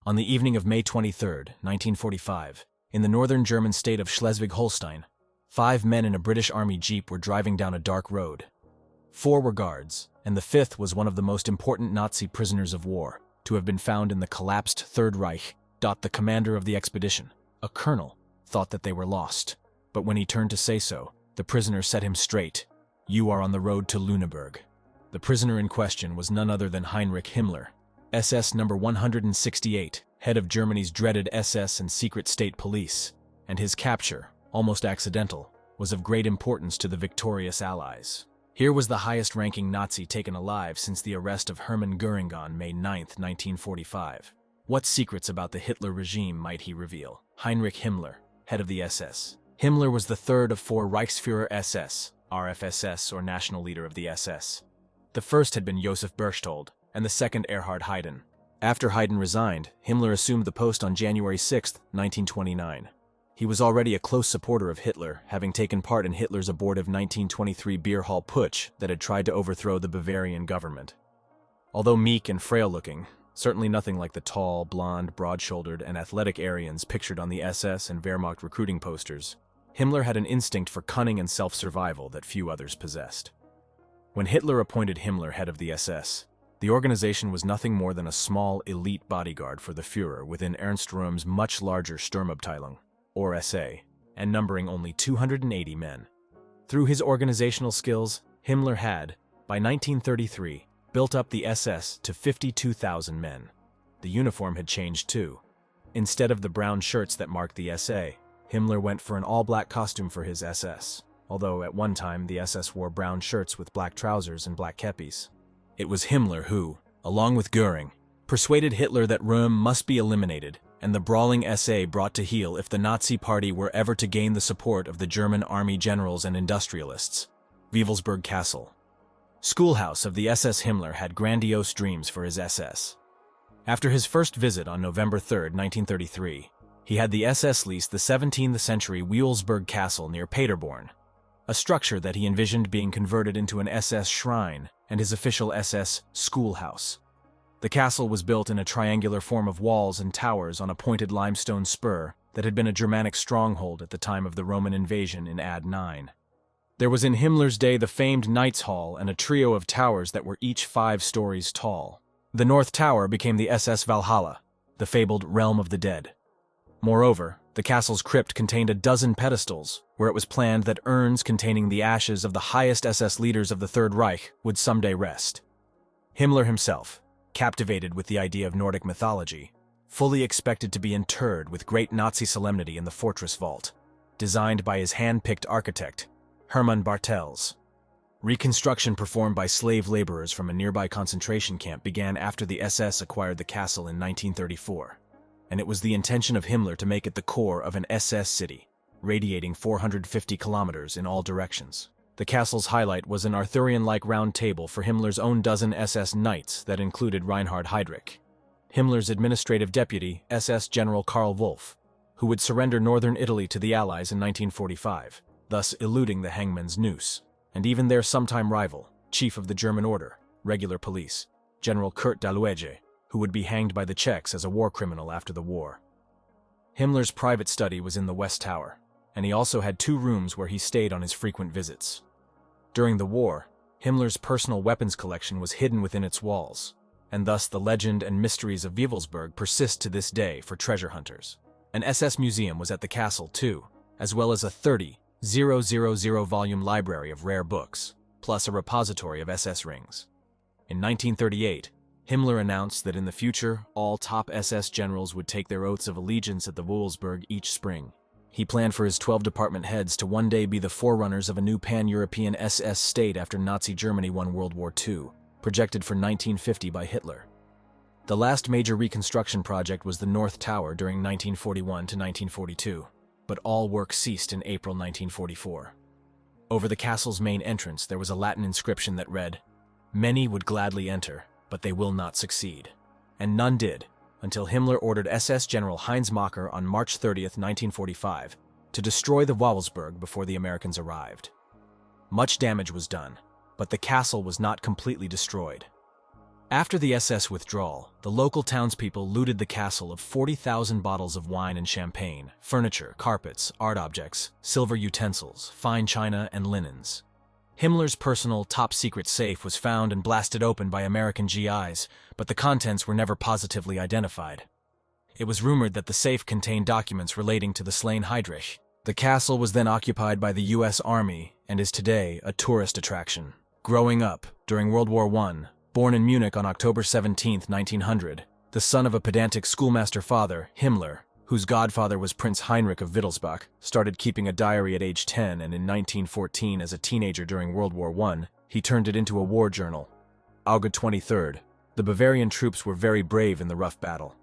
On the evening of May 23, 1945, in the northern German state of Schleswig-Holstein, 5 men in a British Army jeep were driving down a dark road. 4 were guards, and the 5th was one of the most important Nazi prisoners of war to have been found in the collapsed Third Reich. The commander of the expedition, a colonel, thought that they were lost, but when he turned to say so, the prisoner set him straight. "You are on the road to Lüneburg." The prisoner in question was none other than Heinrich Himmler, SS number 168, head of Germany's dreaded SS and secret state police, and his capture, almost accidental, was of great importance to the victorious Allies. Here was the highest-ranking Nazi taken alive since the arrest of Hermann Göring on May 9, 1945. What secrets about the Hitler regime might he reveal? Heinrich Himmler, head of the SS. Himmler was the third of 4 Reichsführer-SS, RFSS, or national leader of the SS. The first had been Josef Berchtold, and the second Erhard Heiden. After Heiden resigned, Himmler assumed the post on January 6, 1929. He was already a close supporter of Hitler, having taken part in Hitler's abortive 1923 beer hall putsch that had tried to overthrow the Bavarian government. Although meek and frail-looking, certainly nothing like the tall, blonde, broad-shouldered, and athletic Aryans pictured on the SS and Wehrmacht recruiting posters, Himmler had an instinct for cunning and self-survival that few others possessed. When Hitler appointed Himmler head of the SS, the organization was nothing more than a small, elite bodyguard for the Führer within Ernst Röhm's much larger Sturmabteilung, or SA, and numbering only 280 men. Through his organizational skills, Himmler had, by 1933, built up the SS to 52,000 men. The uniform had changed too. Instead of the brown shirts that marked the SA, Himmler went for an all-black costume for his SS, although at one time the SS wore brown shirts with black trousers and black kepis. It was Himmler who, along with Göring, persuaded Hitler that Röhm must be eliminated and the brawling SA brought to heel if the Nazi Party were ever to gain the support of the German army generals and industrialists. Wewelsburg Castle. Schoolhouse of the SS. Himmler had grandiose dreams for his SS. After his first visit on November 3, 1933, he had the SS lease the 17th-century Wewelsburg Castle near Paderborn, a structure that he envisioned being converted into an SS shrine and his official SS schoolhouse. The castle was built in a triangular form of walls and towers on a pointed limestone spur that had been a Germanic stronghold at the time of the Roman invasion in AD 9. There was in Himmler's day the famed Knights Hall and a trio of towers that were each 5 stories tall. The North Tower became the SS Valhalla, the fabled realm of the dead. Moreover, the castle's crypt contained a dozen pedestals, where it was planned that urns containing the ashes of the highest SS leaders of the Third Reich would someday rest. Himmler himself, captivated with the idea of Nordic mythology, fully expected to be interred with great Nazi solemnity in the fortress vault, designed by his hand-picked architect, Hermann Bartels. Reconstruction performed by slave laborers from a nearby concentration camp began after the SS acquired the castle in 1934, and it was the intention of Himmler to make it the core of an SS city, radiating 450 kilometers in all directions. The castle's highlight was an Arthurian-like round table for Himmler's own dozen SS knights that included Reinhard Heydrich, Himmler's administrative deputy, SS General Karl Wolff, who would surrender northern Italy to the Allies in 1945, thus eluding the hangman's noose, and even their sometime rival, chief of the German Order, regular police, General Kurt Daluege, who would be hanged by the Czechs as a war criminal after the war. Himmler's private study was in the West Tower, and he also had 2 rooms where he stayed on his frequent visits. During the war, Himmler's personal weapons collection was hidden within its walls, and thus the legend and mysteries of Wewelsburg persist to this day for treasure hunters. An SS museum was at the castle too, as well as a 30,000-volume library of rare books, plus a repository of SS rings. In 1938, Himmler announced that in the future, all top SS generals would take their oaths of allegiance at the Wewelsburg each spring. He planned for his 12 department heads to one day be the forerunners of a new pan-European SS state after Nazi Germany won World War II, projected for 1950 by Hitler. The last major reconstruction project was the North Tower during 1941 to 1942, but all work ceased in April 1944. Over the castle's main entrance there was a Latin inscription that read, "Many would gladly enter, but they will not succeed." And none did, until Himmler ordered SS General Heinz Macher on March 30, 1945, to destroy the Wewelsburg before the Americans arrived. Much damage was done, but the castle was not completely destroyed. After the SS withdrawal, the local townspeople looted the castle of 40,000 bottles of wine and champagne, furniture, carpets, art objects, silver utensils, fine china, and linens. Himmler's personal top-secret safe was found and blasted open by American GIs, but the contents were never positively identified. It was rumored that the safe contained documents relating to the slain Heydrich. The castle was then occupied by the U.S. Army and is today a tourist attraction. Growing up, during World War I, born in Munich on October 17, 1900, the son of a pedantic schoolmaster father, Himmler, whose godfather was Prince Heinrich of Wittelsbach, started keeping a diary at age 10, and in 1914, as a teenager during World War I, he turned it into a war journal. August 23rd, the Bavarian troops were very brave in the rough battle.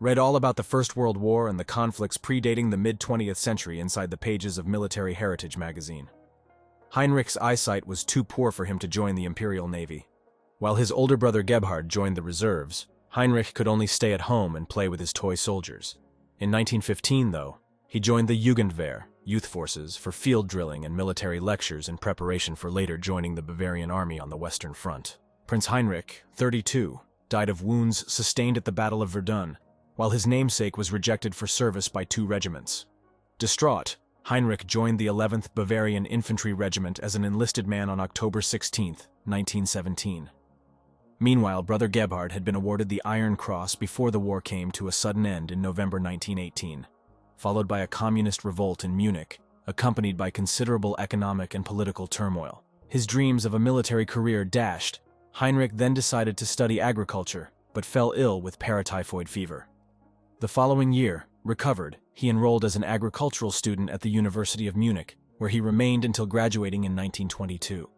Read all about the First World War and the conflicts predating the mid-20th century inside the pages of Military Heritage magazine. Heinrich's eyesight was too poor for him to join the Imperial Navy. While his older brother Gebhard joined the reserves, Heinrich could only stay at home and play with his toy soldiers. In 1915, though, he joined the Jugendwehr, youth forces, for field drilling and military lectures in preparation for later joining the Bavarian army on the Western Front. Prince Heinrich, 32, died of wounds sustained at the Battle of Verdun, while his namesake was rejected for service by 2 regiments. Distraught, Heinrich joined the 11th Bavarian Infantry Regiment as an enlisted man on October 16, 1917. Meanwhile, brother Gebhard had been awarded the Iron Cross before the war came to a sudden end in November 1918, followed by a communist revolt in Munich, accompanied by considerable economic and political turmoil. His dreams of a military career dashed. Heinrich then decided to study agriculture, but fell ill with paratyphoid fever. The following year, recovered, he enrolled as an agricultural student at the University of Munich, where he remained until graduating in 1922.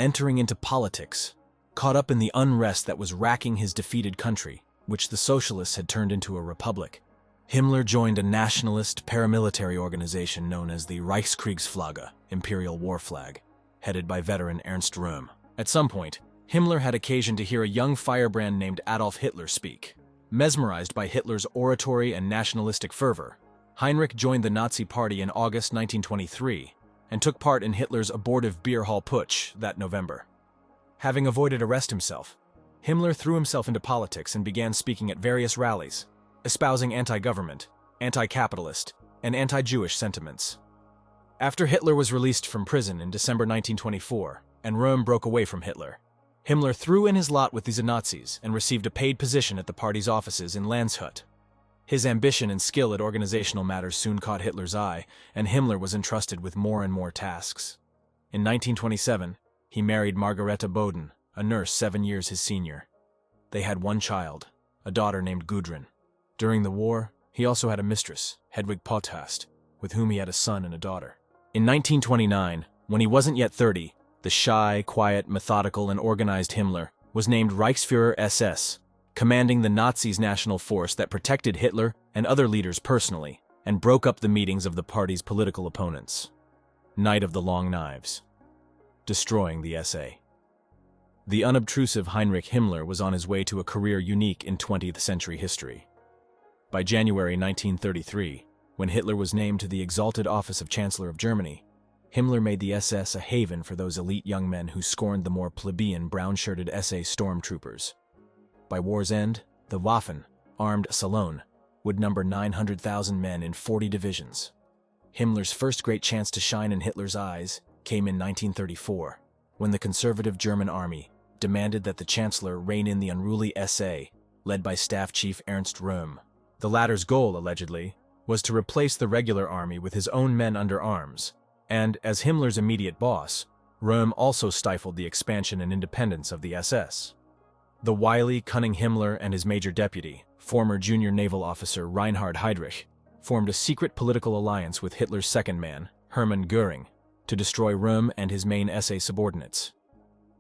Entering into politics, caught up in the unrest that was racking his defeated country, which the socialists had turned into a republic, Himmler joined a nationalist paramilitary organization known as the Reichskriegsflagge, Imperial War Flag, headed by veteran Ernst Röhm. At some point, Himmler had occasion to hear a young firebrand named Adolf Hitler speak. Mesmerized by Hitler's oratory and nationalistic fervor, Heinrich joined the Nazi Party in August 1923 and took part in Hitler's abortive beer hall putsch that November. Having avoided arrest himself, Himmler threw himself into politics and began speaking at various rallies, espousing anti-government, anti-capitalist, and anti-Jewish sentiments. After Hitler was released from prison in December 1924 and Röhm broke away from Hitler, Himmler threw in his lot with these Nazis and received a paid position at the party's offices in Landshut. His ambition and skill at organizational matters soon caught Hitler's eye, and Himmler was entrusted with more and more tasks. In 1927, he married Margareta Boden, a nurse 7 years his senior. They had 1 child, a daughter named Gudrun. During the war, he also had a mistress, Hedwig Pothast, with whom he had a son and a daughter. In 1929, when he wasn't yet 30, the shy, quiet, methodical, and organized Himmler was named Reichsführer-SS, commanding the Nazis' national force that protected Hitler and other leaders personally and broke up the meetings of the party's political opponents. Night of the Long Knives. Destroying the SA. The unobtrusive Heinrich Himmler was on his way to a career unique in 20th century history. By January 1933, when Hitler was named to the exalted office of Chancellor of Germany, Himmler made the SS a haven for those elite young men who scorned the more plebeian brown-shirted SA stormtroopers. By war's end, the Waffen, armed Salon, would number 900,000 men in 40 divisions. Himmler's first great chance to shine in Hitler's eyes came in 1934, when the conservative German army demanded that the Chancellor rein in the unruly SA, led by Staff Chief Ernst Röhm. The latter's goal, allegedly, was to replace the regular army with his own men under arms, and, as Himmler's immediate boss, Röhm also stifled the expansion and independence of the SS. The wily, cunning Himmler and his major deputy, former junior naval officer Reinhard Heydrich, formed a secret political alliance with Hitler's second man, Hermann Göring, to destroy Röhm and his main SA subordinates.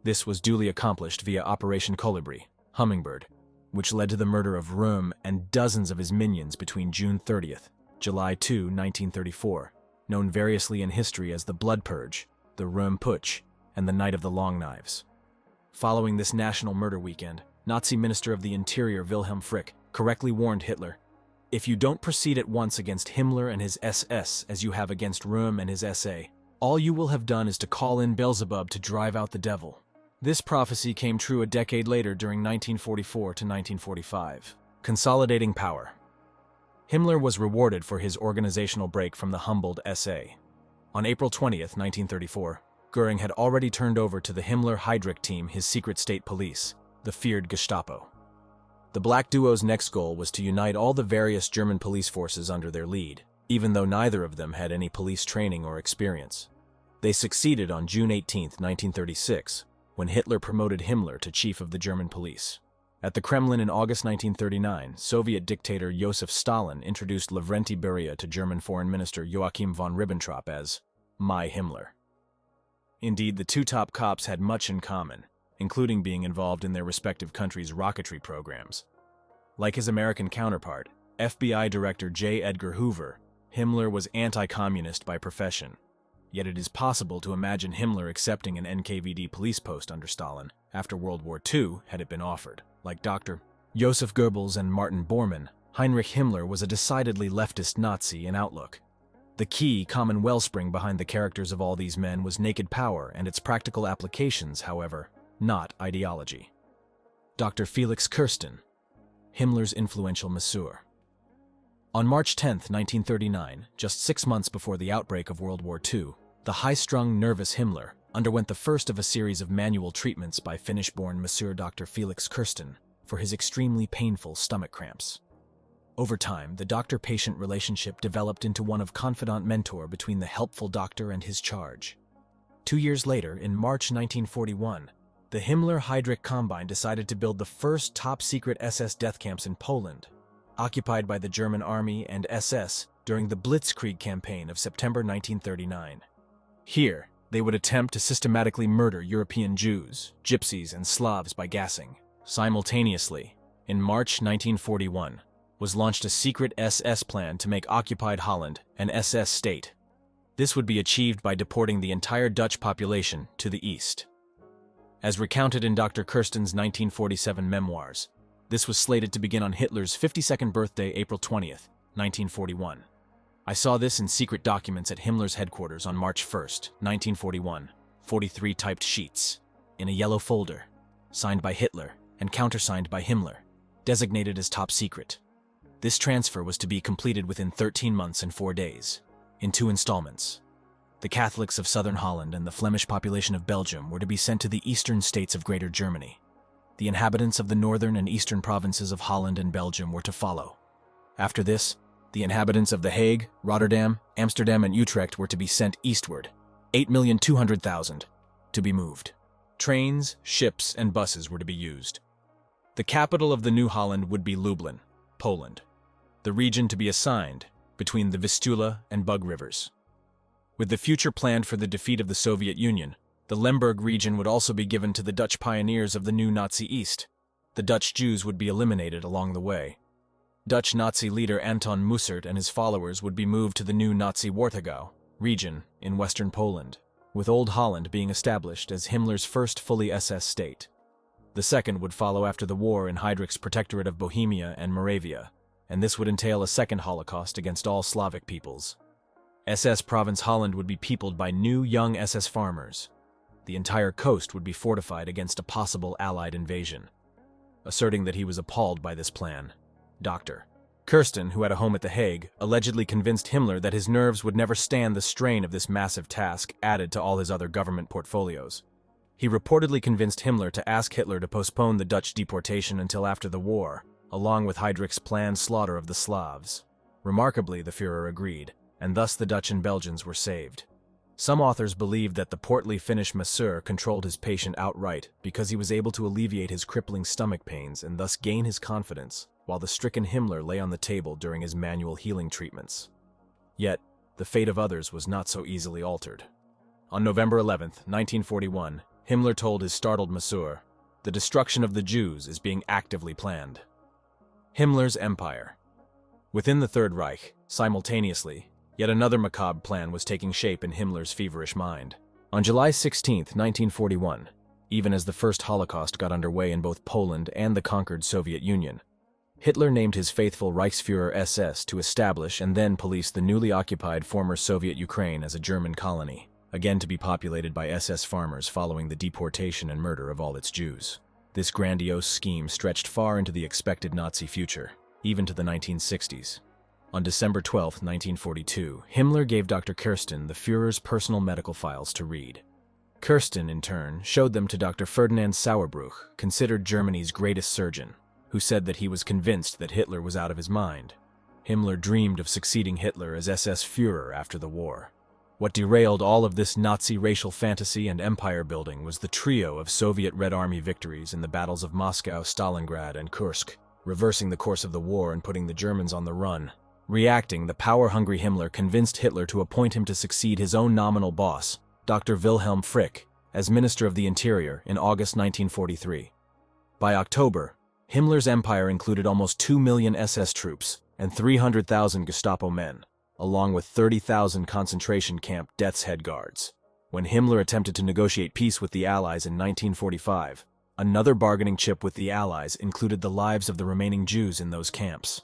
This was duly accomplished via Operation Kolibri, Hummingbird, which led to the murder of Röhm and dozens of his minions between June 30th, July 2, 1934, known variously in history as the Blood Purge, the Röhm Putsch, and the Night of the Long Knives. Following this national murder weekend, Nazi Minister of the Interior Wilhelm Frick correctly warned Hitler, "If you don't proceed at once against Himmler and his SS as you have against Röhm and his SA, all you will have done is to call in Beelzebub to drive out the devil." This prophecy came true a decade later during 1944 to 1945. Consolidating power. Himmler was rewarded for his organizational break from the humbled SA. On April 20th, 1934, Göring had already turned over to the Himmler-Heydrich team his secret state police, the feared Gestapo. The Black Duo's next goal was to unite all the various German police forces under their lead, even though neither of them had any police training or experience. They succeeded on June 18, 1936, when Hitler promoted Himmler to chief of the German police. At the Kremlin in August 1939, Soviet dictator Joseph Stalin introduced Lavrenti Beria to German Foreign Minister Joachim von Ribbentrop as "My Himmler." Indeed, the two top cops had much in common, including being involved in their respective countries' rocketry programs. Like his American counterpart, FBI Director J. Edgar Hoover, Himmler was anti-communist by profession. Yet it is possible to imagine Himmler accepting an NKVD police post under Stalin after World War II had it been offered. Like Dr. Joseph Goebbels and Martin Bormann, Heinrich Himmler was a decidedly leftist Nazi in outlook. The key common wellspring behind the characters of all these men was naked power and its practical applications, however, not ideology. Dr. Felix Kirsten, Himmler's influential masseur. On March 10, 1939, just 6 months before the outbreak of World War II, the high-strung, nervous Himmler underwent the first of a series of manual treatments by Finnish-born Masseur Dr. Felix Kirsten for his extremely painful stomach cramps. Over time, the doctor-patient relationship developed into one of confidant-mentor between the helpful doctor and his charge. 2 years later, in March 1941, the Himmler-Heydrich Combine decided to build the first top-secret SS death camps in Poland, occupied by the German Army and SS during the Blitzkrieg campaign of September 1939. Here, they would attempt to systematically murder European Jews, Gypsies, and Slavs by gassing. Simultaneously, in March 1941, was launched a secret SS plan to make occupied Holland an SS state. This would be achieved by deporting the entire Dutch population to the east. As recounted in Dr. Kirsten's 1947 memoirs, this was slated to begin on Hitler's 52nd birthday, April 20th, 1941. I saw this in secret documents at Himmler's headquarters on March 1st, 1941, 43 typed sheets, in a yellow folder, signed by Hitler and countersigned by Himmler, designated as top secret. This transfer was to be completed within 13 months and 4 days, in 2 installments. The Catholics of southern Holland and the Flemish population of Belgium were to be sent to the eastern states of Greater Germany. The inhabitants of the northern and eastern provinces of Holland and Belgium were to follow. After this, the inhabitants of The Hague, Rotterdam, Amsterdam, and Utrecht were to be sent eastward, 8,200,000, to be moved. Trains, ships, and buses were to be used. The capital of the New Holland would be Lublin, Poland. The region to be assigned between the Vistula and Bug rivers. With the future planned for the defeat of the Soviet Union, the Lemberg region would also be given to the Dutch pioneers of the new Nazi East. The Dutch Jews would be eliminated along the way. Dutch Nazi leader Anton Mussert and his followers would be moved to the new Nazi Warthegau region in western Poland, with Old Holland being established as Himmler's first fully SS state. The second would follow after the war in Heydrich's protectorate of Bohemia and Moravia, and this would entail a second Holocaust against all Slavic peoples. SS Province Holland would be peopled by new young SS farmers. The entire coast would be fortified against a possible Allied invasion. Asserting that he was appalled by this plan, Dr. Kirsten, who had a home at The Hague, allegedly convinced Himmler that his nerves would never stand the strain of this massive task added to all his other government portfolios. He reportedly convinced Himmler to ask Hitler to postpone the Dutch deportation until after the war, along with Heydrich's planned slaughter of the Slavs. Remarkably, the Führer agreed, and thus the Dutch and Belgians were saved. Some authors believed that the portly Finnish masseur controlled his patient outright because he was able to alleviate his crippling stomach pains and thus gain his confidence, while the stricken Himmler lay on the table during his manual healing treatments. Yet, the fate of others was not so easily altered. On November 11, 1941, Himmler told his startled masseur, "The destruction of the Jews is being actively planned." Himmler's empire. Within the Third Reich, simultaneously, yet another macabre plan was taking shape in Himmler's feverish mind. On July 16, 1941, even as the first Holocaust got underway in both Poland and the conquered Soviet Union, Hitler named his faithful Reichsführer-SS to establish and then police the newly occupied former Soviet Ukraine as a German colony. again to be populated by SS farmers following the deportation and murder of all its Jews. This grandiose scheme stretched far into the expected Nazi future, even to the 1960s. On December 12, 1942, Himmler gave Dr. Kirsten the Führer's personal medical files to read. Kirsten, in turn, showed them to Dr. Ferdinand Sauerbruch, considered Germany's greatest surgeon, who said that he was convinced that Hitler was out of his mind. Himmler dreamed of succeeding Hitler as SS Führer after the war. What derailed all of this Nazi racial fantasy and empire building was the trio of Soviet Red Army victories in the battles of Moscow, Stalingrad, and Kursk, reversing the course of the war and putting the Germans on the run. Reacting, the power-hungry Himmler convinced Hitler to appoint him to succeed his own nominal boss, Dr. Wilhelm Frick, as Minister of the Interior in August 1943. By October, Himmler's empire included almost 2 million SS troops and 300,000 Gestapo men, along with 30,000 concentration camp Death's Head guards. When Himmler attempted to negotiate peace with the Allies in 1945, another bargaining chip with the Allies included the lives of the remaining Jews in those camps.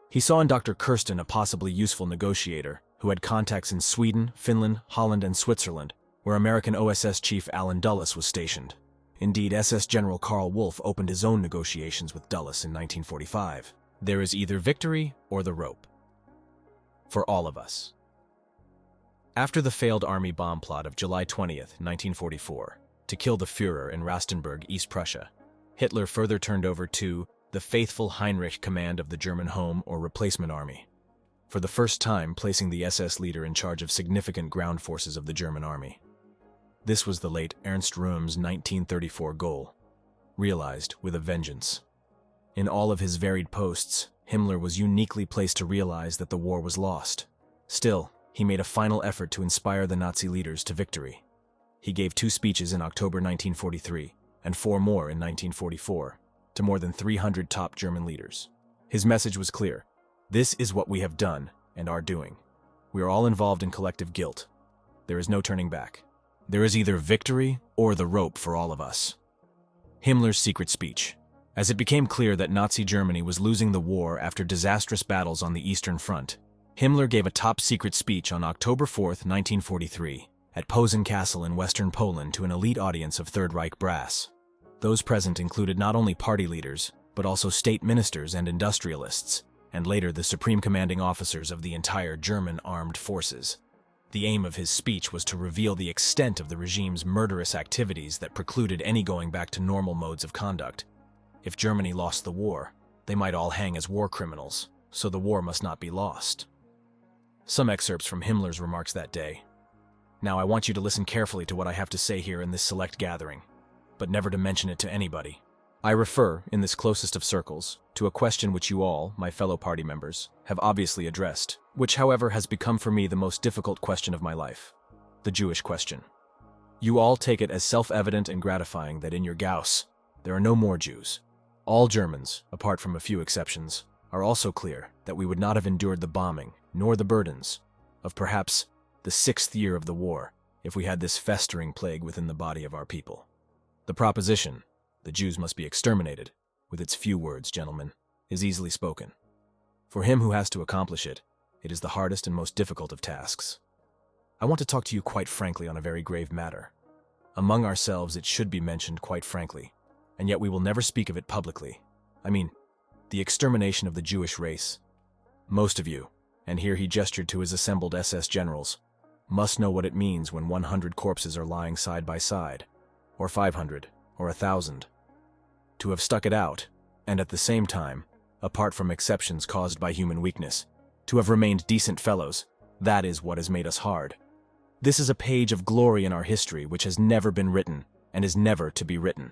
He saw in Dr. Kirsten a possibly useful negotiator who had contacts in Sweden, Finland, Holland, and Switzerland, where American OSS chief Allen Dulles was stationed. Indeed, SS General Karl Wolff opened his own negotiations with Dulles in 1945. There is either victory or the rope. For all of us. After the failed army bomb plot of July 20th, 1944, to kill the Führer in Rastenburg, East Prussia, Hitler further turned over to the faithful Heinrich command of the German Home or Replacement Army, for the first time placing the SS leader in charge of significant ground forces of the German army. This was the late Ernst Röhm's 1934 goal, realized with a vengeance. In all of his varied posts, Himmler was uniquely placed to realize that the war was lost. Still, he made a final effort to inspire the Nazi leaders to victory. He gave 2 speeches in October 1943 and 4 more in 1944 to more than 300 top German leaders. His message was clear. This is what we have done and are doing. We are all involved in collective guilt. There is no turning back. There is either victory or the rope for all of us. Himmler's secret speech. As it became clear that Nazi Germany was losing the war after disastrous battles on the Eastern Front, Himmler gave a top-secret speech on October 4, 1943, at Posen Castle in western Poland to an elite audience of Third Reich brass. Those present included not only party leaders, but also state ministers and industrialists, and later the supreme commanding officers of the entire German armed forces. The aim of his speech was to reveal the extent of the regime's murderous activities that precluded any going back to normal modes of conduct. If Germany lost the war, they might all hang as war criminals, so the war must not be lost. Some excerpts from Himmler's remarks that day. Now I want you to listen carefully to what I have to say here in this select gathering, but never to mention it to anybody. I refer, in this closest of circles, to a question which you all, my fellow party members, have obviously addressed, which, however, has become for me the most difficult question of my life: the Jewish question. You all take it as self-evident and gratifying that in your Gauss, there are no more Jews. All Germans, apart from a few exceptions, are also clear that we would not have endured the bombing, nor the burdens, of perhaps the 6th year of the war, if we had this festering plague within the body of our people. The proposition, the Jews must be exterminated, with its few words, gentlemen, is easily spoken. For him who has to accomplish it, it is the hardest and most difficult of tasks. I want to talk to you quite frankly on a very grave matter. Among ourselves, it should be mentioned quite frankly, and yet we will never speak of it publicly. I mean, the extermination of the Jewish race. Most of you, and here he gestured to his assembled SS generals, must know what it means when 100 corpses are lying side by side, or 500, or 1,000. To have stuck it out, and at the same time, apart from exceptions caused by human weakness, to have remained decent fellows, that is what has made us hard. This is a page of glory in our history which has never been written, and is never to be written.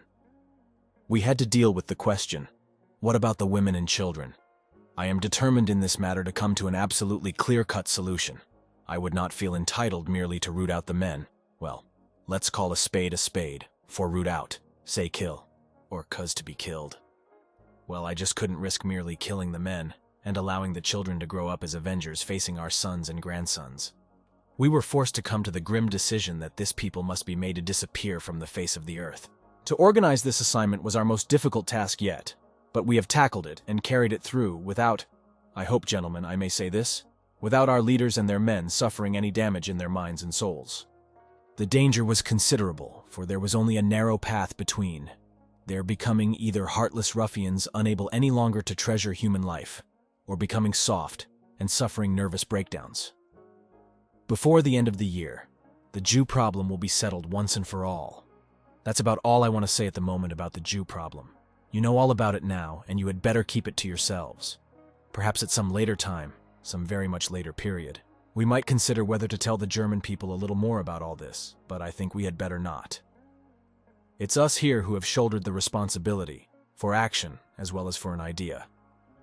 We had to deal with the question, what about the women and children? I am determined in this matter to come to an absolutely clear-cut solution. I would not feel entitled merely to root out the men. Well, let's call a spade, for root out, say kill, or 'cause to be killed. Well, I just couldn't risk merely killing the men and allowing the children to grow up as avengers facing our sons and grandsons. We were forced to come to the grim decision that this people must be made to disappear from the face of the earth. To organize this assignment was our most difficult task yet, but we have tackled it and carried it through without, I hope, gentlemen, I may say this, without our leaders and their men suffering any damage in their minds and souls. The danger was considerable, for there was only a narrow path between their becoming either heartless ruffians unable any longer to treasure human life, or becoming soft and suffering nervous breakdowns. Before the end of the year, the Jew problem will be settled once and for all. That's about all I want to say at the moment about the Jew problem. You know all about it now, and you had better keep it to yourselves. Perhaps at some later time, some very much later period, we might consider whether to tell the German people a little more about all this, but I think we had better not. It's us here who have shouldered the responsibility, for action as well as for an idea.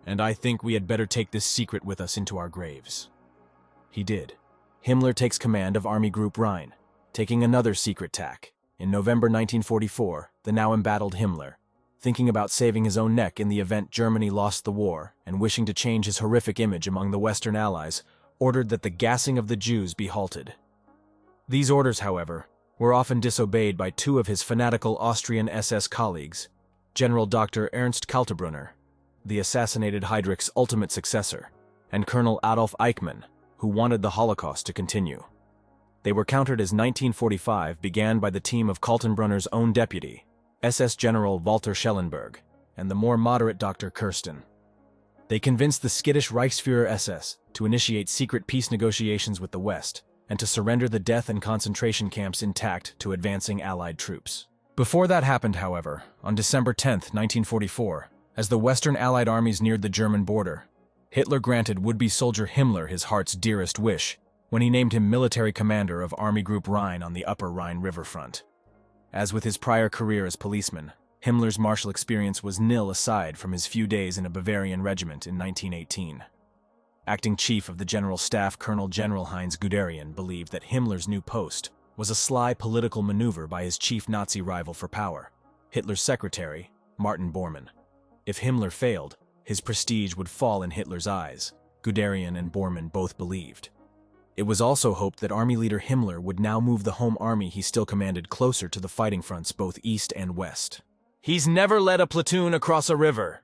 And I think we had better take this secret with us into our graves. He did. Himmler takes command of Army Group Rhine, taking another secret tack. In November 1944, the now embattled Himmler, thinking about saving his own neck in the event Germany lost the war and wishing to change his horrific image among the Western Allies, ordered that the gassing of the Jews be halted. These orders, however, were often disobeyed by two of his fanatical Austrian SS colleagues, General Dr. Ernst Kaltenbrunner, the assassinated Heydrich's ultimate successor, and Colonel Adolf Eichmann, who wanted the Holocaust to continue. They were countered as 1945 began by the team of Kaltenbrunner's own deputy, SS General Walter Schellenberg, and the more moderate Dr. Kirsten. They convinced the skittish Reichsführer-SS to initiate secret peace negotiations with the West and to surrender the death and concentration camps intact to advancing Allied troops. Before that happened, however, on December 10, 1944, as the Western Allied armies neared the German border, Hitler granted would-be soldier Himmler his heart's dearest wish when he named him military commander of Army Group Rhine on the Upper Rhine riverfront. As with his prior career as policeman, Himmler's martial experience was nil aside from his few days in a Bavarian regiment in 1918. Acting Chief of the General Staff Colonel General Heinz Guderian believed that Himmler's new post was a sly political maneuver by his chief Nazi rival for power, Hitler's secretary, Martin Bormann. If Himmler failed, his prestige would fall in Hitler's eyes, Guderian and Bormann both believed. It was also hoped that Army leader Himmler would now move the home army he still commanded closer to the fighting fronts both east and west. He's never led a platoon across a river.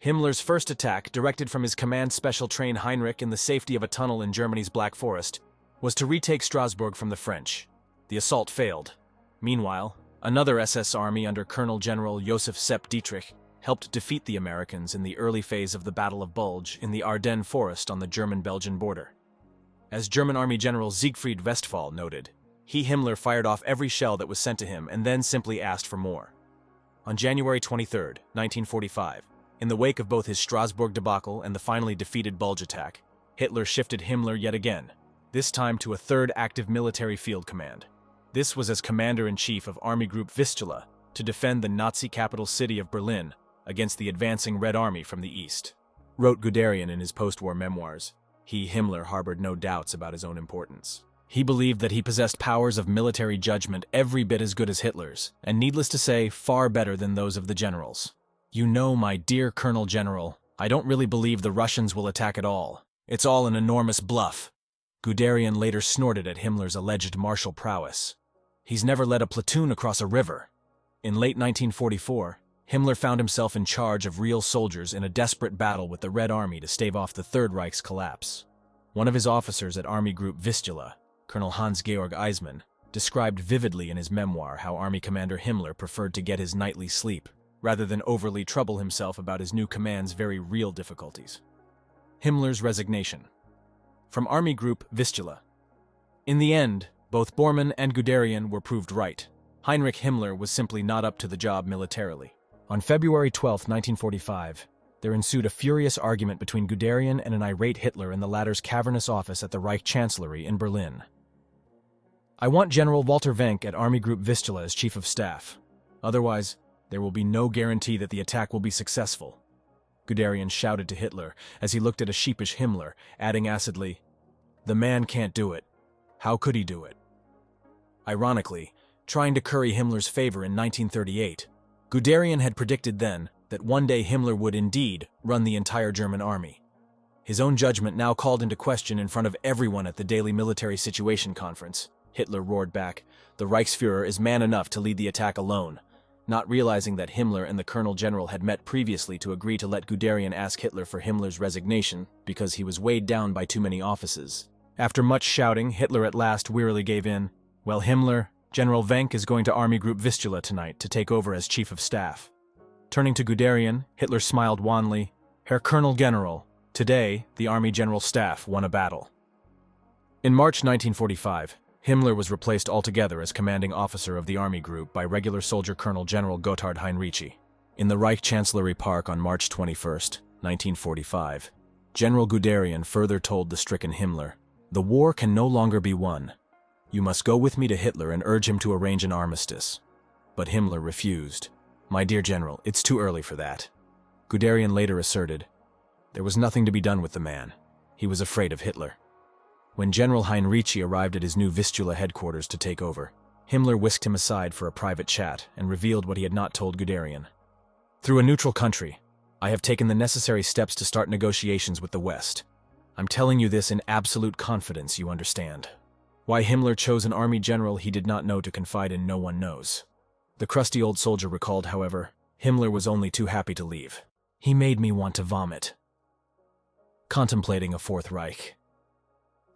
Himmler's first attack, directed from his command special train Heinrich in the safety of a tunnel in Germany's Black Forest, was to retake Strasbourg from the French. The assault failed. Meanwhile, another SS army under Colonel General Joseph Sepp Dietrich helped defeat the Americans in the early phase of the Battle of Bulge in the Ardennes forest on the German-Belgian border. As German Army General Siegfried Westphal noted, Himmler fired off every shell that was sent to him and then simply asked for more. On January 23, 1945, in the wake of both his Strasbourg debacle and the finally defeated Bulge attack, Hitler shifted Himmler yet again, this time to a third active military field command. This was as commander-in-chief of Army Group Vistula to defend the Nazi capital city of Berlin against the advancing Red Army from the east. Wrote Guderian in his post-war memoirs, Himmler harbored no doubts about his own importance. He believed that he possessed powers of military judgment every bit as good as Hitler's, and needless to say, far better than those of the generals. You know, my dear Colonel General, I don't really believe the Russians will attack at all. It's all an enormous bluff. Guderian later snorted at Himmler's alleged martial prowess. He's never led a platoon across a river. In late 1944, Himmler found himself in charge of real soldiers in a desperate battle with the Red Army to stave off the Third Reich's collapse. One of his officers at Army Group Vistula, Colonel Hans-Georg Eismann, described vividly in his memoir how Army Commander Himmler preferred to get his nightly sleep, rather than overly trouble himself about his new command's very real difficulties. Himmler's resignation. From Army Group Vistula. In the end, both Bormann and Guderian were proved right. Heinrich Himmler was simply not up to the job militarily. On February 12, 1945, there ensued a furious argument between Guderian and an irate Hitler in the latter's cavernous office at the Reich Chancellery in Berlin. I want General Walter Wenck at Army Group Vistula as Chief of Staff. Otherwise, there will be no guarantee that the attack will be successful, Guderian shouted to Hitler as he looked at a sheepish Himmler, adding acidly, "The man can't do it. How could he do it?" Ironically, trying to curry Himmler's favor in 1938, Guderian had predicted then that one day Himmler would indeed run the entire German army. His own judgment now called into question in front of everyone at the daily military situation conference. Hitler roared back, "The Reichsführer is man enough to lead the attack alone," not realizing that Himmler and the Colonel General had met previously to agree to let Guderian ask Hitler for Himmler's resignation because he was weighed down by too many offices. After much shouting, Hitler at last wearily gave in. Well, Himmler, General Wenck is going to Army Group Vistula tonight to take over as Chief of Staff. Turning to Guderian, Hitler smiled wanly. Herr Colonel General, today, the Army General Staff won a battle. In March 1945, Himmler was replaced altogether as commanding officer of the Army Group by regular soldier Colonel General Gotthard Heinrici. In the Reich Chancellery Park on March 21, 1945, General Guderian further told the stricken Himmler, "The war can no longer be won. You must go with me to Hitler and urge him to arrange an armistice." But Himmler refused. "My dear General, it's too early for that." Guderian later asserted, there was nothing to be done with the man. He was afraid of Hitler. When General Heinrici arrived at his new Vistula headquarters to take over, Himmler whisked him aside for a private chat and revealed what he had not told Guderian. "Through a neutral country, I have taken the necessary steps to start negotiations with the West. I'm telling you this in absolute confidence, you understand." Why Himmler chose an army general he did not know to confide in, no one knows. The crusty old soldier recalled, however, Himmler was only too happy to leave. "He made me want to vomit." Contemplating a Fourth Reich.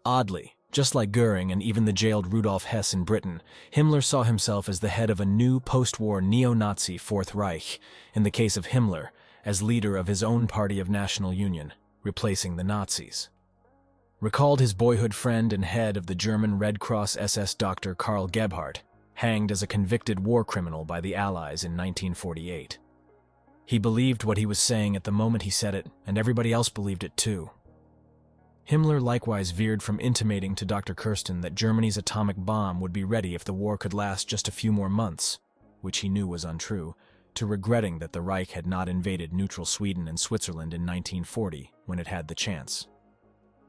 Oddly, just like Goering and even the jailed Rudolf Hess in Britain, Himmler saw himself as the head of a new post-war neo-Nazi Fourth Reich, in the case of Himmler, as leader of his own party of National Union, replacing the Nazis. Recalled his boyhood friend and head of the German Red Cross SS Dr. Karl Gebhardt, hanged as a convicted war criminal by the Allies in 1948. He believed what he was saying at the moment he said it, and everybody else believed it too. Himmler likewise veered from intimating to Dr. Kirsten that Germany's atomic bomb would be ready if the war could last just a few more months, which he knew was untrue, to regretting that the Reich had not invaded neutral Sweden and Switzerland in 1940 when it had the chance.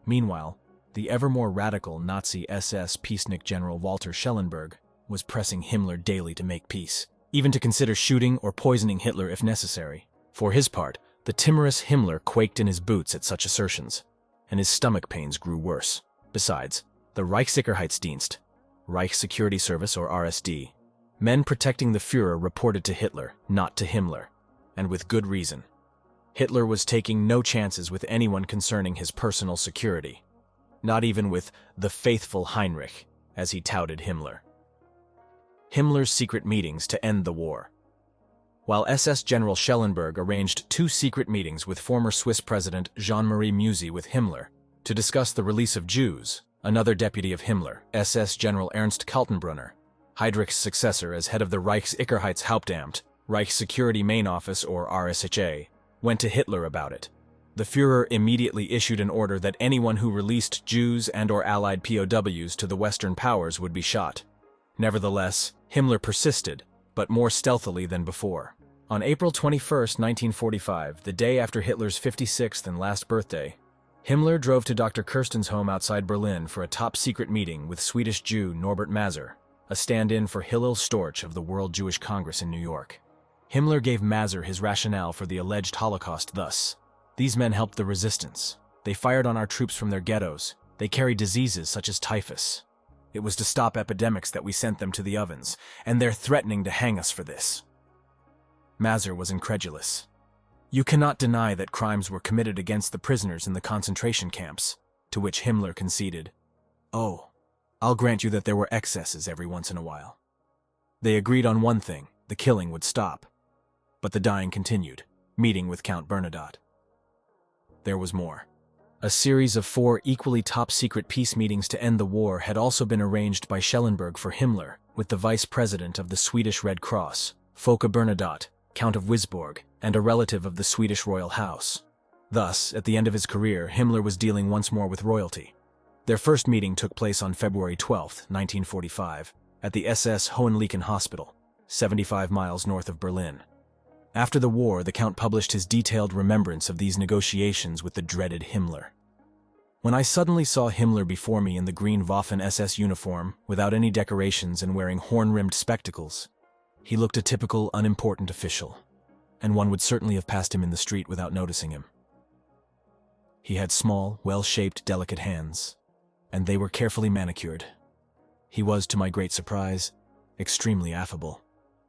Meanwhile, the ever more radical Nazi SS peacenik General Walter Schellenberg was pressing Himmler daily to make peace, even to consider shooting or poisoning Hitler if necessary. For his part, the timorous Himmler quaked in his boots at such assertions, and his stomach pains grew worse. Besides, the Reichssicherheitsdienst, Reich Security Service or RSD, men protecting the Führer reported to Hitler, not to Himmler, and with good reason. Hitler was taking no chances with anyone concerning his personal security, not even with the faithful Heinrich, as he touted Himmler. Himmler's secret meetings to end the war. While SS General Schellenberg arranged 2 secret meetings with former Swiss President Jean-Marie Musi with Himmler to discuss the release of Jews, another deputy of Himmler, SS General Ernst Kaltenbrunner, Heydrich's successor as head of the Reichssicherheitshauptamt, Reich Security Main Office or RSHA, went to Hitler about it. The Führer immediately issued an order that anyone who released Jews and/or Allied POWs to the Western powers would be shot. Nevertheless, Himmler persisted, but more stealthily than before. On April 21, 1945, the day after Hitler's 56th and last birthday, Himmler drove to Dr. Kirsten's home outside Berlin for a top-secret meeting with Swedish Jew Norbert Maser, a stand-in for Hillel Storch of the World Jewish Congress in New York. Himmler gave Maser his rationale for the alleged Holocaust thus: "These men helped the resistance. They fired on our troops from their ghettos. They carried diseases such as typhus. It was to stop epidemics that we sent them to the ovens, and they're threatening to hang us for this." Maser was incredulous. "You cannot deny that crimes were committed against the prisoners in the concentration camps," to which Himmler conceded, "Oh, I'll grant you that there were excesses every once in a while." They agreed on one thing: the killing would stop. But the dying continued, meeting with Count Bernadotte. There was more. A series of 4 equally top-secret peace meetings to end the war had also been arranged by Schellenberg for Himmler with the vice president of the Swedish Red Cross, Folke Bernadotte, Count of Wisborg, and a relative of the Swedish royal house. Thus, at the end of his career, Himmler was dealing once more with royalty. Their first meeting took place on February 12, 1945, at the SS Hohenleichen Hospital, 75 miles north of Berlin. After the war, the Count published his detailed remembrance of these negotiations with the dreaded Himmler. "When I suddenly saw Himmler before me in the green Waffen-SS uniform, without any decorations and wearing horn-rimmed spectacles, he looked a typical, unimportant official, and one would certainly have passed him in the street without noticing him. He had small, well-shaped, delicate hands, and they were carefully manicured. He was, to my great surprise, extremely affable.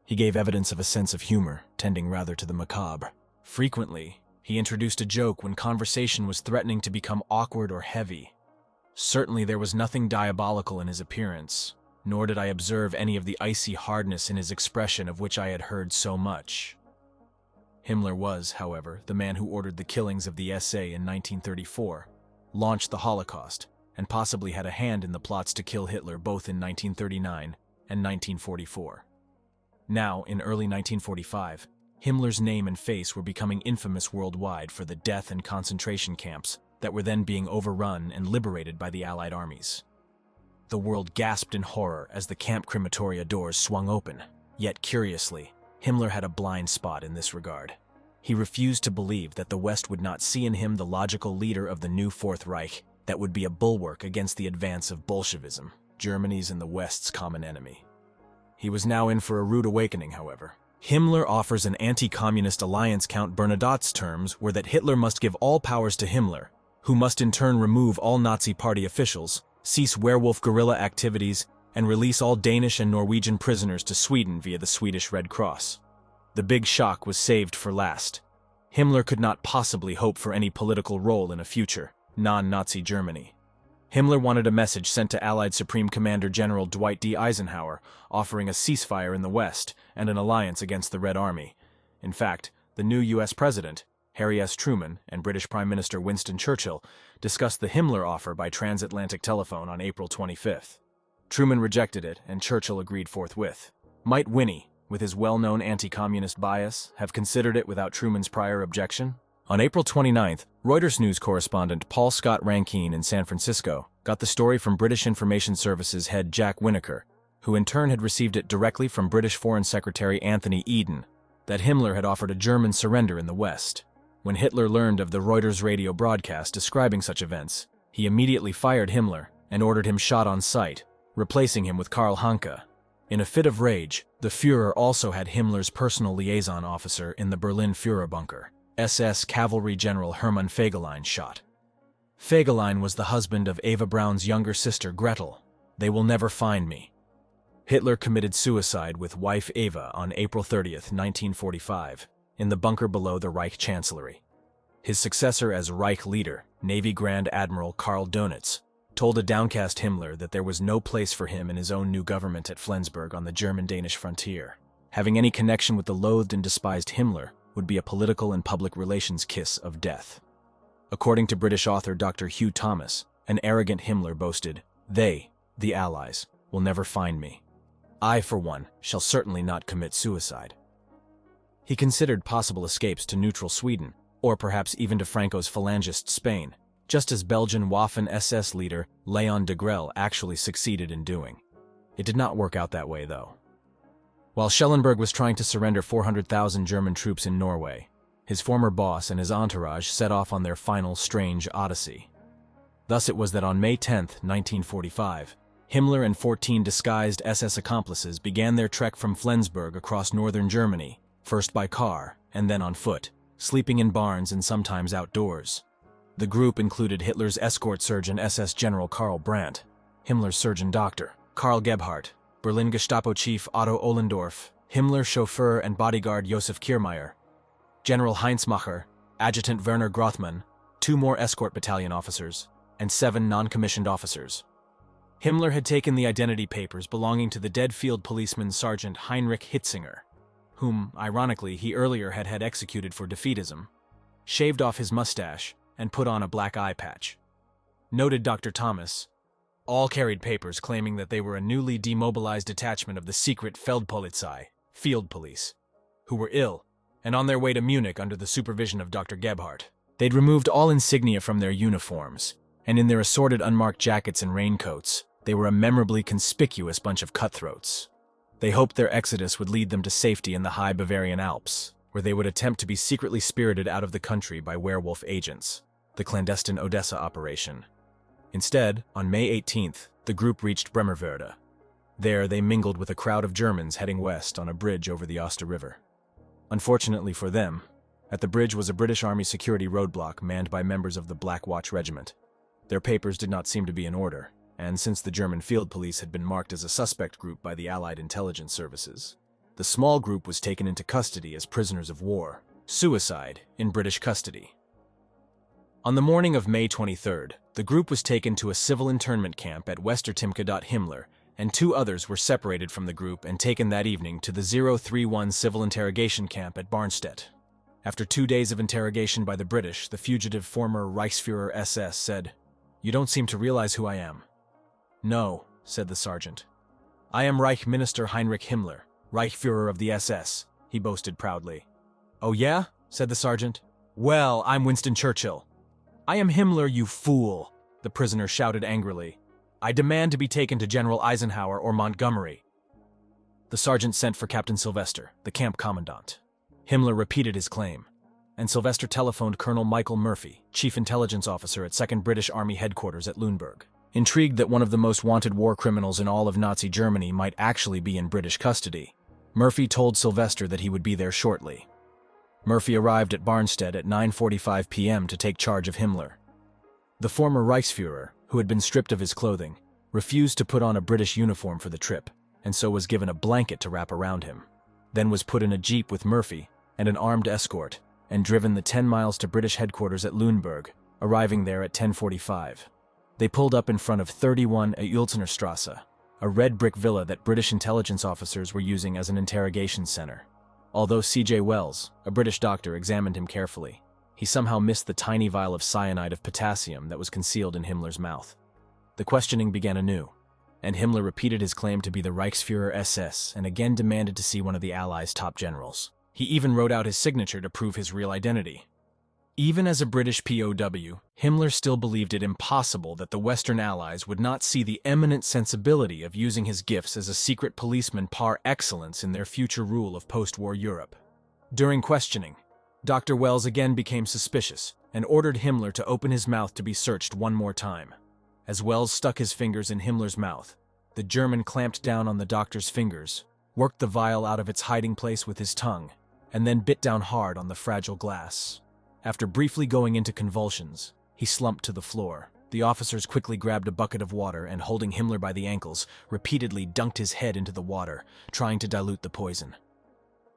He gave evidence of a sense of humor, tending rather to the macabre. Frequently, he introduced a joke when conversation was threatening to become awkward or heavy. Certainly there was nothing diabolical in his appearance, nor did I observe any of the icy hardness in his expression of which I had heard so much. Himmler was, however, the man who ordered the killings of the SA in 1934, launched the Holocaust, and possibly had a hand in the plots to kill Hitler both in 1939 and 1944. Now, in early 1945, Himmler's name and face were becoming infamous worldwide for the death and concentration camps that were then being overrun and liberated by the Allied armies. The world gasped in horror as the camp crematoria doors swung open. Yet, curiously, Himmler had a blind spot in this regard. He refused to believe that the West would not see in him the logical leader of the new Fourth Reich that would be a bulwark against the advance of Bolshevism, Germany's and the West's common enemy. He was now in for a rude awakening, however. Himmler offers an anti-communist alliance. Count Bernadotte's terms were that Hitler must give all powers to Himmler, who must in turn remove all Nazi Party officials, cease werewolf guerrilla activities, and release all Danish and Norwegian prisoners to Sweden via the Swedish Red Cross. The big shock was saved for last. Himmler could not possibly hope for any political role in a future, non-Nazi Germany. Himmler wanted a message sent to Allied Supreme Commander General Dwight D. Eisenhower, offering a ceasefire in the West and an alliance against the Red Army. In fact, the new U.S. President, Harry S. Truman, and British Prime Minister Winston Churchill discussed the Himmler offer by transatlantic telephone on April 25th. Truman rejected it, and Churchill agreed forthwith. Might Winnie, with his well-known anti-communist bias, have considered it without Truman's prior objection? On April 29th, Reuters news correspondent Paul Scott Rankine in San Francisco got the story from British Information Services head Jack Winokur, who in turn had received it directly from British Foreign Secretary Anthony Eden, that Himmler had offered a German surrender in the West. When Hitler learned of the Reuters radio broadcast describing such events, he immediately fired Himmler and ordered him shot on sight, replacing him with Karl Hanke. In a fit of rage, the Führer also had Himmler's personal liaison officer in the Berlin Führer bunker, SS Cavalry General Hermann Fegelein, shot. Fegelein was the husband of Eva Braun's younger sister Gretel. They will never find me. Hitler committed suicide with wife Eva on April 30th, 1945, in the bunker below the Reich Chancellery. His successor as Reich leader, Navy Grand Admiral Karl Dönitz, told a downcast Himmler that there was no place for him in his own new government at Flensburg on the German-Danish frontier. Having any connection with the loathed and despised Himmler would be a political and public relations kiss of death. According to British author Dr. Hugh Thomas, an arrogant Himmler boasted, "They, the Allies, will never find me. I, for one, shall certainly not commit suicide." He considered possible escapes to neutral Sweden, or perhaps even to Franco's Phalangist Spain, just as Belgian Waffen-SS leader Leon de Grelle actually succeeded in doing. It did not work out that way, though. While Schellenberg was trying to surrender 400,000 German troops in Norway, his former boss and his entourage set off on their final strange odyssey. Thus it was that on May 10, 1945, Himmler and 14 disguised SS accomplices began their trek from Flensburg across northern Germany, first by car and then on foot, sleeping in barns and sometimes outdoors. The group included Hitler's escort surgeon SS General Karl Brandt, Himmler's surgeon doctor, Karl Gebhardt, Berlin Gestapo chief Otto Ohlendorf, Himmler chauffeur and bodyguard Josef Kiermaier, General Heinzmacher, Adjutant Werner Grothmann, 2 more escort battalion officers, and 7 non-commissioned officers. Himmler had taken the identity papers belonging to the dead field policeman Sergeant Heinrich Hitzinger, whom, ironically, he earlier had executed for defeatism, shaved off his mustache, and put on a black eye patch. Noted Dr. Thomas, all carried papers claiming that they were a newly demobilized detachment of the secret Feldpolizei, field police, who were ill and on their way to Munich under the supervision of Dr. Gebhardt. They'd removed all insignia from their uniforms, and in their assorted unmarked jackets and raincoats, they were a memorably conspicuous bunch of cutthroats. They hoped their exodus would lead them to safety in the high Bavarian Alps, where they would attempt to be secretly spirited out of the country by werewolf agents, the clandestine Odessa operation. Instead, on May 18th, the group reached Bremervörde. There, they mingled with a crowd of Germans heading west on a bridge over the Oster River. Unfortunately for them, at the bridge was a British Army security roadblock manned by members of the Black Watch Regiment. Their papers did not seem to be in order, and since the German field police had been marked as a suspect group by the Allied intelligence services, the small group was taken into custody as prisoners of war, suicide in British custody. On the morning of May 23rd, the group was taken to a civil internment camp at Westertimke. Himmler, and 2 others were separated from the group and taken that evening to the 031 civil interrogation camp at Barnstedt. After 2 days of interrogation by the British, the fugitive former Reichsführer-SS said, "You don't seem to realize who I am." "No," said the sergeant. "I am Reich Minister Heinrich Himmler, Reichsführer of the SS," he boasted proudly. "Oh yeah?" said the sergeant. "Well, I'm Winston Churchill." "I am Himmler, you fool," the prisoner shouted angrily. "I demand to be taken to General Eisenhower or Montgomery." The sergeant sent for Captain Sylvester, the camp commandant. Himmler repeated his claim, and Sylvester telephoned Colonel Michael Murphy, chief intelligence officer at 2nd British Army headquarters at Lüneburg. Intrigued that one of the most wanted war criminals in all of Nazi Germany might actually be in British custody, Murphy told Sylvester that he would be there shortly. Murphy arrived at Barnstedt at 9:45 p.m. to take charge of Himmler. The former Reichsführer, who had been stripped of his clothing, refused to put on a British uniform for the trip, and so was given a blanket to wrap around him, then was put in a jeep with Murphy and an armed escort, and driven the 10 miles to British headquarters at Lüneburg, arriving there at 10:45. They pulled up in front of 31 Uelzener Strasse, a red brick villa that British intelligence officers were using as an interrogation center. Although C.J. Wells, a British doctor, examined him carefully, he somehow missed the tiny vial of cyanide of potassium that was concealed in Himmler's mouth. The questioning began anew, and Himmler repeated his claim to be the Reichsführer-SS and again demanded to see one of the Allies' top generals. He even wrote out his signature to prove his real identity. Even as a British POW, Himmler still believed it impossible that the Western Allies would not see the eminent sensibility of using his gifts as a secret policeman par excellence in their future rule of post-war Europe. During questioning, Dr. Wells again became suspicious and ordered Himmler to open his mouth to be searched one more time. As Wells stuck his fingers in Himmler's mouth, the German clamped down on the doctor's fingers, worked the vial out of its hiding place with his tongue, and then bit down hard on the fragile glass. After briefly going into convulsions, he slumped to the floor. The officers quickly grabbed a bucket of water and, holding Himmler by the ankles, repeatedly dunked his head into the water, trying to dilute the poison.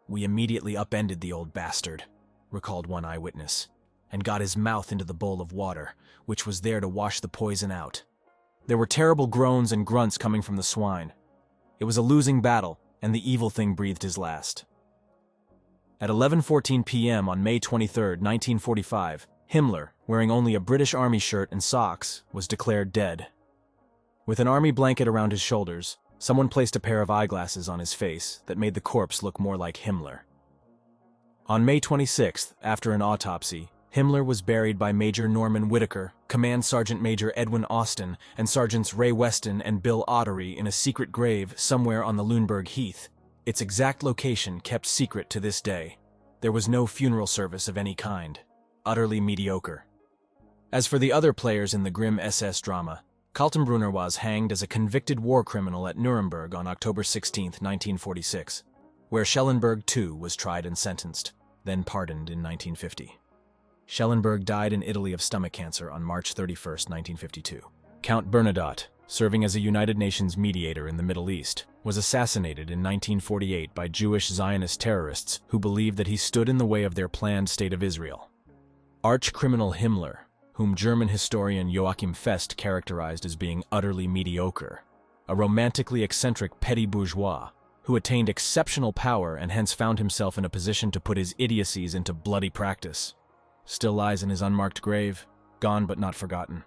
"We immediately upended the old bastard," recalled one eyewitness, "and got his mouth into the bowl of water, which was there to wash the poison out. There were terrible groans and grunts coming from the swine. It was a losing battle, and the evil thing breathed his last." At 11:14 p.m. on May 23, 1945, Himmler, wearing only a British Army shirt and socks, was declared dead. With an army blanket around his shoulders, someone placed a pair of eyeglasses on his face that made the corpse look more like Himmler. On May 26, after an autopsy, Himmler was buried by Major Norman Whitaker, Command Sergeant Major Edwin Austin, and Sergeants Ray Weston and Bill Ottery in a secret grave somewhere on the Lüneburg Heath, its exact location kept secret to this day. There was no funeral service of any kind. Utterly mediocre. As for the other players in the grim SS drama, Kaltenbrunner was hanged as a convicted war criminal at Nuremberg on October 16, 1946, where Schellenberg too was tried and sentenced, then pardoned in 1950. Schellenberg died in Italy of stomach cancer on March 31, 1952. Count Bernadotte, serving as a United Nations mediator in the Middle East, was assassinated in 1948 by Jewish Zionist terrorists who believed that he stood in the way of their planned State of Israel. Arch-criminal Himmler, whom German historian Joachim Fest characterized as being utterly mediocre, a romantically eccentric petty bourgeois, who attained exceptional power and hence found himself in a position to put his idiocies into bloody practice, still lies in his unmarked grave, gone but not forgotten.